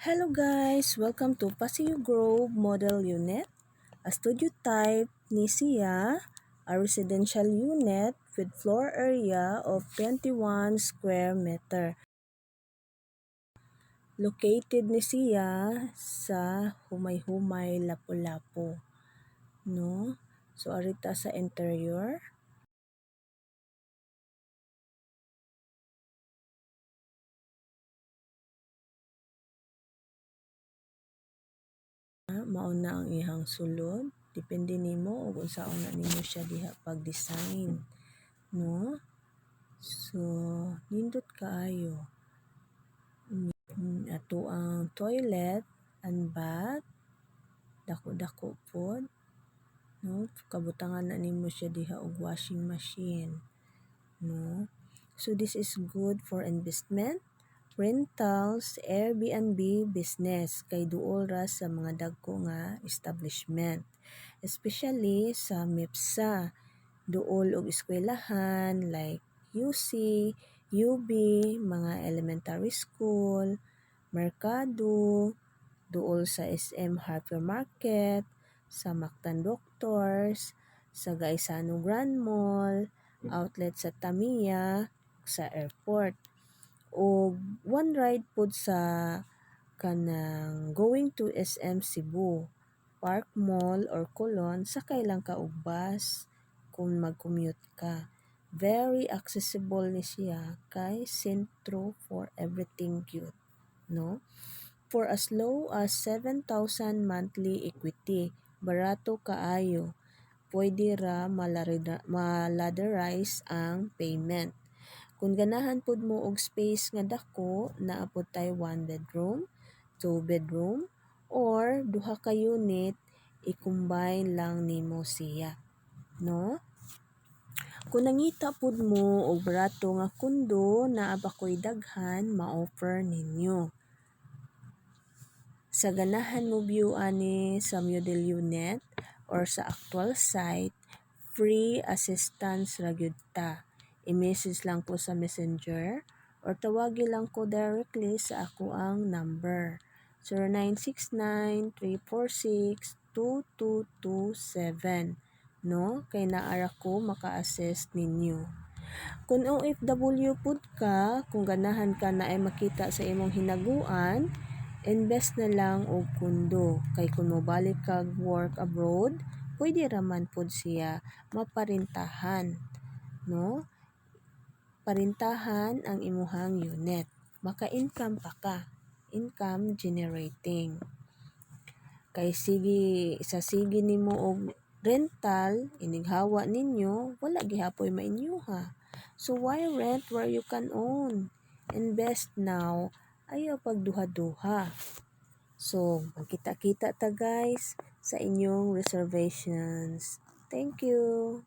Hello guys! Welcome to Paseo Grove Model Unit, a studio type ni siya, a residential unit with floor area of 21 square meter. Located ni siya sa Humay-Humay, Lapu-Lapu. No? So, arita sa interior. Mauna ang ihang sulod. Depende nimo o unsaon na nimo siya diha pag-design. No? So, nindot kaayo. Ato ang toilet and bath. Dako-dako pod. No? Kabutangan na nimo siya diha og washing machine. No? So, this is good for investment, rentals, Airbnb, business. Kay duol ra sa mga dagko nga establishment. Especially sa MIPSA. Duol og eskwelahan like UC, UB, mga elementary school, merkado, duol sa SM Hypermarket, sa Mactan Doctors, sa Gaisano Grand Mall, outlet sa Tamiya, sa airport. O one ride pod sa kanang going to SM Cebu, Park Mall or Colon, sakay lang ka og bus kung mag-commute ka. Very accessible ni siya kay sentro for everything gyud, no? For as low as 7,000 monthly equity, barato kaayo. Pwede ra maladerize ang payment. Kung ganahan pud mo og space nga dako, naa pud tay 1 bedroom, 2 bedroom, or duha ka unit, i-combine lang nimo siya. No? Kung nangita pud mo og barato nga kondo, naa ba koy daghan ma-offer ninyo. Sa ganahan mo view ani sa model unit or sa actual site, free assistance ra gyud ta. I-message lang ko sa Messenger or tawagi lang ko directly sa ako ang number 0969-346-2227. No? Kay naara ko maka-assist ninyo. Kung OFW pud ka, kung ganahan ka na ay makita sa imong hinaguan, invest na lang og kondo. Kay kung mobalik kag work abroad, pwede raman pud siya maparintahan. No? Parintahan ang imuhang unit. Maka-income pa ka. Income generating. Kay sige nimo og rental, inighawa ninyo, wala gihapoy mainyuha. So why rent where you can own? Invest now, ayaw pagduha-duha. So, magkita-kita ta guys sa inyong reservations. Thank you.